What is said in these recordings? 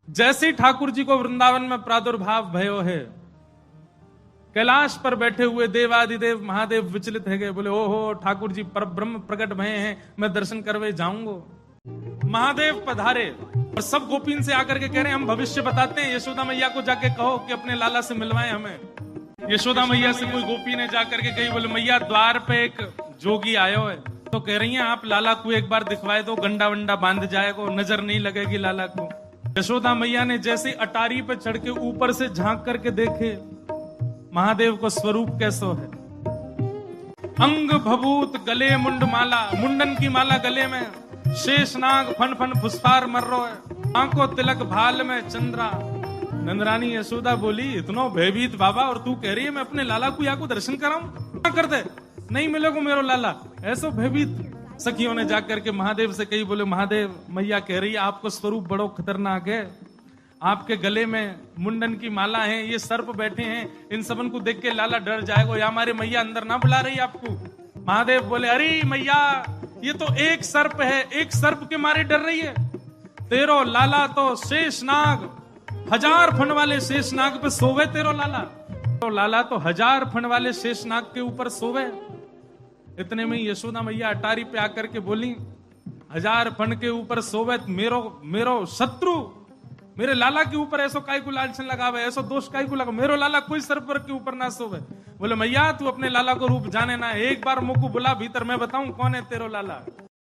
जैसे ही ठाकुर जी को वृंदावन में प्रादुर्भाव भयो है, कैलाश पर बैठे हुए देवादिदेव महादेव विचलित है गए, बोले ओहो ठाकुर जी पर ब्रह्म प्रकट भये हैं, मैं दर्शन करवे जाऊंगा। महादेव पधारे और सब गोपीन से आकर के कह रहे हैं हम भविष्य बताते हैं, यशोदा मैया को जाके कहो कि अपने लाला से मिलवाए हमें। यशोदा मैया से कोई गोपी ने जाकर के कही, बोले मैया द्वार पे एक जोगी आयो है, तो कह रही हैं आप लाला को एक बार दिखवाए दो, गंडा वंडा बांध जाएगा, नजर नहीं लगेगी लाला को। यशोदा मैया ने जैसे अटारी पे चढ़ के ऊपर से झांक करके देखे महादेव को स्वरूप कैसो है, अंग भभूत गले मुंड माला, मुंडन की माला गले में, शेषनाग फन फन फुसफार मर्रो है, आंखों तिलक भाल में चंद्रा। नंदरानी यशोदा बोली इतनो भयभीत बाबा, और तू कह रही है मैं अपने लाला को या को दर्शन कराऊं, क्या कर दे, नहीं मिलेगा मेरो लाला, ऐसो भयभीत। सखियों ने जाकर के महादेव से कही, बोले महादेव मैया कह रही है आपको स्वरूप बड़ो खतरनाक है, आपके गले में मुंडन की माला है, ये सर्प बैठे हैं, इन सबन को देख के लाला डर जाएगा, या हमारे मैया अंदर ना बुला रही आपको। महादेव बोले अरे मैया ये तो एक सर्प है, एक सर्प के मारे डर रही है, तेरो लाला तो शेषनाग 1000 फण वाले शेषनाग पे सोवे, तेरो लाला तो लाला तो 1000 फण वाले शेषनाग के ऊपर सोवे। इतने में यशोदा मैया अटारी पे आकर के बोली 1000 फण के ऊपर सोवे, मेरो शत्रु मेरे लाला के ऊपर ऐसो काय को लालचन लगावे, ऐसो दोष काय को लगा, मेरो लाला कोई सर्प के ऊपर ना सोवे। बोले मैया तू अपने लाला को रूप जाने ना, एक बार मुझको बुला भीतर, मैं बताऊं कौन है तेरो लाला।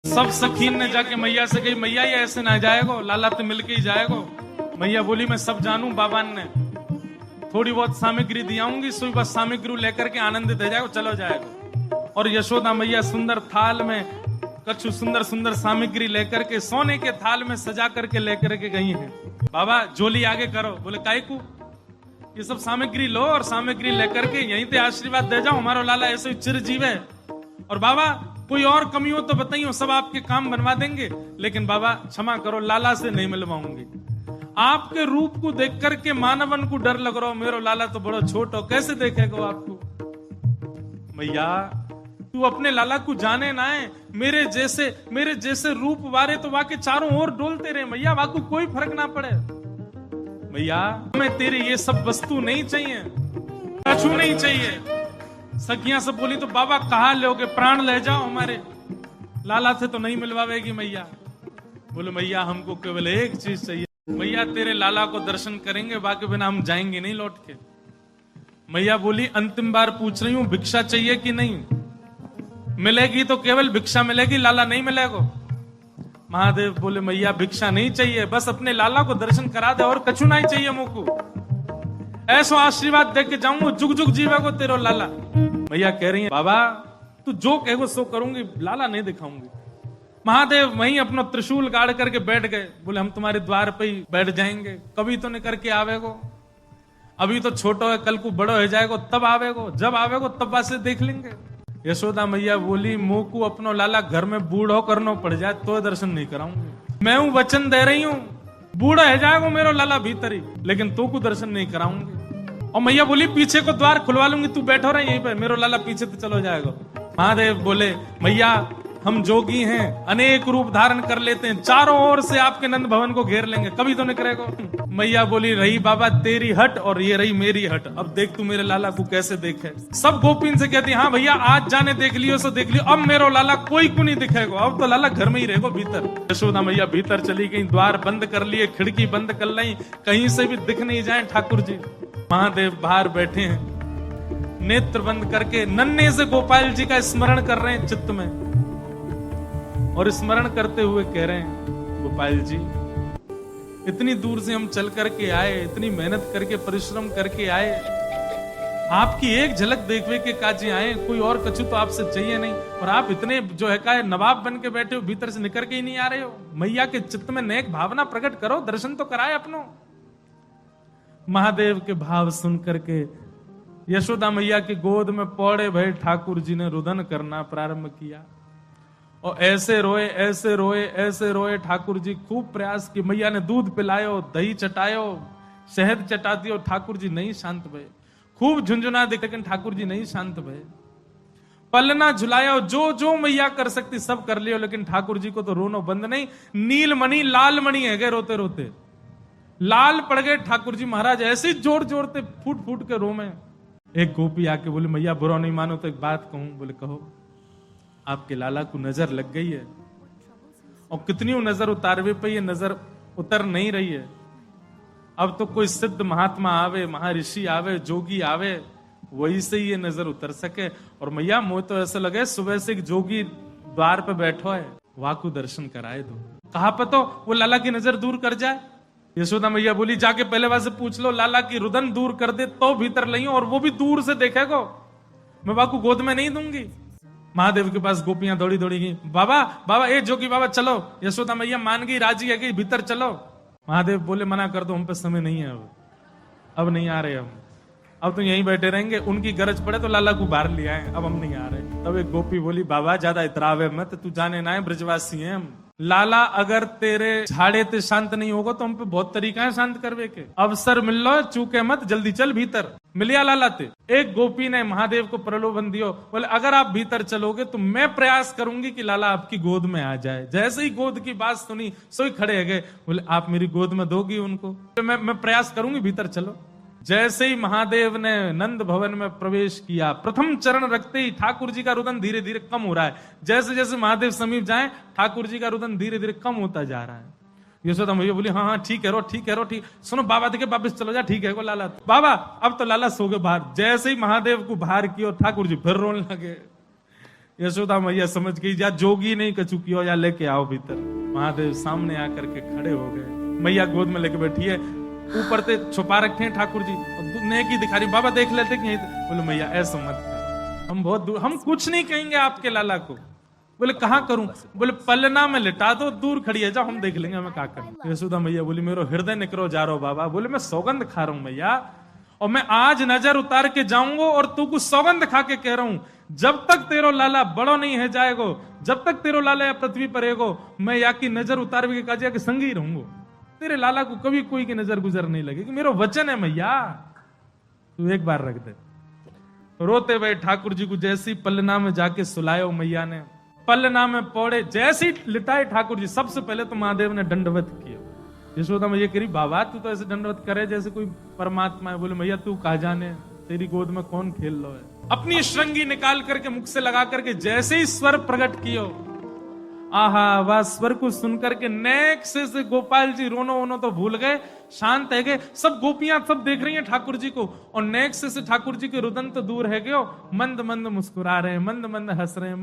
सब सखीन ने जाके मैया से कही मैया ये ऐसे ना जाएगो, लाला तो मिलके ही जाएगो। मैया बोली मैं सब जानू, बाबान ने थोड़ी बहुत सामग्री दियाऊंगी, सुई बस सामग्री लेकर के आनंदित हो जाएगा, चलो जाएगा। और यशोदा मैया सुंदर थाल में कछु सुंदर सुंदर सामग्री लेकर के सोने के थाल में सजा करके लेकर के गई हैं। बाबा झोली आगे करो, बोले काय को, ये सब सामग्री लो और सामग्री लेकर के यहीं पे आशीर्वाद दे जाओ, हमारा लाला ऐसे चिरजीव है। और बाबा कोई और कमी हो तो बताइए, सब आपके काम बनवा देंगे, लेकिन बाबा क्षमा करो लाला से नहीं मिलवाऊंगी। आपके रूप को देख करके मानवन को डर लग रहा हो, मेरो लाला तो बड़ा छोट हो, कैसे देखेगा आपको। मैया तू अपने लाला को जाने ना है, मेरे जैसे रूप वारे तो वाके चारों ओर डोलते रहे मैया, वाकू कोई फर्क ना पड़े। मैया हमें तेरी ये सब वस्तु नहीं चाहिए, कछु नहीं चाहिए। सखियां सब बोली तो बाबा कहा लोगे, प्राण ले जाओ हमारे, लाला से तो नहीं मिलवावेगी मैया। बोले मैया हमको केवल एक चीज चाहिए, मैया तेरे लाला को दर्शन करेंगे, बाकी बिना हम जाएंगे नहीं लौट के। मैया बोली अंतिम बार पूछ रही हूं भिक्षा चाहिए कि नहीं, मिलेगी तो केवल भिक्षा मिलेगी, लाला नहीं मिलेगा। महादेव बोले मैया भिक्षा नहीं चाहिए, बस अपने लाला को दर्शन करा दे और कछु नहीं चाहिए मुझको, ऐसो आशीर्वाद दे के जाऊंगा, जुग जुग जीवेगो तेरो लाला। मैया कह रही है बाबा तू जो कहेगो सो करूंगी, लाला नहीं दिखाऊंगी। महादेव वहीं अपना त्रिशूल गाड़ करके बैठ गए, बोले हम तुम्हारे द्वार पे ही बैठ जाएंगे, कभी तो नहीं करके आवेगो, अभी तो छोटो है, कल को बड़ो हो जाएगो तब आवेगो, जब आवेगो तब वासे देख लेंगे। यशोदा मैया बोली मुंह को अपनो लाला घर में बूढ़ो करना पड़ जाए तो दर्शन नहीं कराऊंगी, मैं हूं वचन दे रही हूं, बूढ़ा है जाएगा मेरो लाला भीतर ही, लेकिन तो को दर्शन नहीं कराऊंगी। और मैया बोली पीछे को द्वार खुलवा लूंगी, तू बैठो रहे यहीं पे, मेरो लाला पीछे तो चलो जाएगा। महादेव बोले मैया हम जोगी हैं, अनेक रूप धारण कर लेते हैं, चारों ओर से आपके नंद भवन को घेर लेंगे, कभी तो नहीं करेगा। मैया बोली रही बाबा तेरी हट और ये रही मेरी हट, अब देख तू मेरे लाला को कैसे देखे। सब गोपीन से कहती हाँ भैया आज जाने देख लियो सो देख लियो, अब मेरो लाला कोई को नहीं दिखेगा, अब तो लाला घर में ही रहेगा भीतर। यशोदा मैया भीतर चली गई, द्वार बंद कर लिए, खिड़की बंद कर ली, कहीं से भी दिख नहीं जाए ठाकुर जी। महादेव बाहर बैठे हैं, नेत्र बंद करके नन्हे से गोपाल जी का स्मरण कर रहे हैं चित्त में, और स्मरण करते हुए कह रहे हैं गोपाल जी इतनी दूर से हम चल करके आए, इतनी मेहनत करके परिश्रम करके आए, आपकी एक झलक देखने के काजी आए, कोई और कछु तो आपसे चाहिए नहीं, और आप इतने जो है का नवाब बन के बैठे हो, भीतर से निकल के ही नहीं आ रहे हो। मैया के चित्त में नेक भावना प्रकट करो, दर्शन तो कराए अपनो। महादेव के भाव सुन करके यशोदा मैया की गोद में पौड़े भय ठाकुर जी ने रुदन करना प्रारंभ किया, और ऐसे रोए ऐसे रोए ऐसे रोए। ठाकुर जी खूब प्रयास की, मैया ने दूध पिलायो, दही चटायो, शहद चटा दियो, ठाकुर जी नहीं शांत भये। खूब झुंझुना दे, लेकिन ठाकुर जी नहीं शांत भये। पलना झुलायो, जो जो मैया कर सकती सब कर लियो, लेकिन ठाकुर जी को तो रोनो बंद नहीं। नीलमणि लाल मणि है गए रोते रोते, लाल पड़ गए ठाकुर जी महाराज, ऐसे जोर जोरते फूट फूट के रो में। एक गोपी आके बोले मैया बुरा नहीं मानो तो एक बात कहूं। बोले कहो। आपके लाला को नजर लग गई है, और कितनी नजर उतारवे पे ये नजर उतर नहीं रही है। अब तो कोई सिद्ध महात्मा आवे, महर्षि आवे, जोगी आवे, वही से ये नजर उतर सके। और मैया मुझे तो ऐसा लगे सुबह से एक जोगी द्वार पे बैठो है, वहां को दर्शन कराए दो। कहां पे तो वो लाला की नजर दूर कर जाए। यशोदा मैया बोली जाके पहले वहां से पूछ लो, लाला की रुदन दूर कर दे तो भीतर लइयो, और वो भी दूर से देखेगो, मैं वहां को गोद में नहीं दूंगी। महादेव के पास गोपियां दौड़ी दौड़ी गई, बाबा बाबा ए जोगी बाबा चलो। यशोदा मैया मान गई, राजी है कि भीतर चलो। महादेव बोले मना कर दो, हम पे समय नहीं है, अब नहीं आ रहे हम, अब तो यहीं बैठे रहेंगे, उनकी गरज पड़े तो लाला को बाहर ले आए, अब हम नहीं आ रहे। तब एक गोपी बोली बाबा ज्यादा इतरावे मत, तू जाने ना है ब्रजवासी हैं हम। लाला अगर तेरे झाड़े ते शांत नहीं होगा तो हम पे बहुत तरीका है शांत करवे के। अवसर मिल लो, चूके मत, जल्दी चल भीतर। मिलिया लाला ते। एक गोपी ने महादेव को प्रलोभन दियो, बोले अगर आप भीतर चलोगे तो मैं प्रयास करूंगी कि लाला आपकी गोद में आ जाए। जैसे ही गोद की बात सुनी सोई खड़े है गए, बोले आप मेरी गोद में दोगी उनको? तो मैं प्रयास करूंगी, भीतर चलो। जैसे ही महादेव ने नंद भवन में प्रवेश किया, प्रथम चरण रखते ही ठाकुर जी का रुदन धीरे धीरे कम हो रहा है। जैसे जैसे महादेव समीप जाए, ठाकुर जी का रुदन धीरे धीरे कम होता जा रहा है। यशोदा मैया बोली हाँ हाँ ठीक है रो, ठीक है रो, ठीक। सुनो बाबा देखे वापिस चलो जा, ठीक है को लाला। बाबा अब तो लाला सो गए बाहर। जैसे ही महादेव को बाहर किया, ठाकुर जी फिर रोने लगे। यशोदा मैया समझ गई या जोगी नहीं कछु कियो, या लेके आओ भीतर। महादेव सामने आकर के खड़े हो गए, मैया गोद में लेके बैठी है, ऊपर से छुपा रखे हैं ठाकुर जी, नेकी दिखा रही। बाबा देख लेते कि बोले मैया ऐसा मत कर, हम बहुत दूर, हम कुछ नहीं कहेंगे आपके लाला को। बोले कहां करूं? बोले पलना में लिटा दो, दूर खड़ी है, जाओ हम देख लेंगे हमें क्या करना। यशोदा मैया बोली मेरो हृदय निकरो जा रहा बाबा। बोले मैं सौगंध खा रहा हूं मैया, और मैं आज नजर उतार के जाऊंगा, और तू कुछ सौगंध खा के कह रहा हूं, जब तक तेरो लाला बड़ो नहीं है जाएगो, जब तक तेरो लाला पृथ्वी पर रहेगो, मैं या की नजर उतार के काजिया के संग ही रहूंगा। तेरे लाला को कभी कोई की नजर गुजर नहीं लगेगी, मेरा वचन है मैया, तू एक बार रख दे। रोते हुए ठाकुर जी को जैसी पलना में जाके सुलायो मैया ने, पलना में पौड़े जैसी लिटाए ठाकुर जी, सबसे पहले तो महादेव ने दंडवत किया। यशोदा मैया करी बाबा तू तो ऐसे दंडवत करे जैसे कोई परमात्मा है। बोले मैया तू कहा जाने, तेरी गोद में कौन खेल लो है। अपनी श्रृंगी निकाल करके मुख से लगा करके जैसे ही स्वर प्रकट कियो, आहा वह स्वर को सुनकर के नेक से गोपाल जी रोनो वोनो तो भूल गए, शांत है गए। सब गोपियां सब देख रही हैं ठाकुर जी को, और नेक से ठाकुर जी के रुदन तो दूर है गयो, मंद मंद मुस्कुरा रहे हैं, मंद मंद हंस रहे हैं।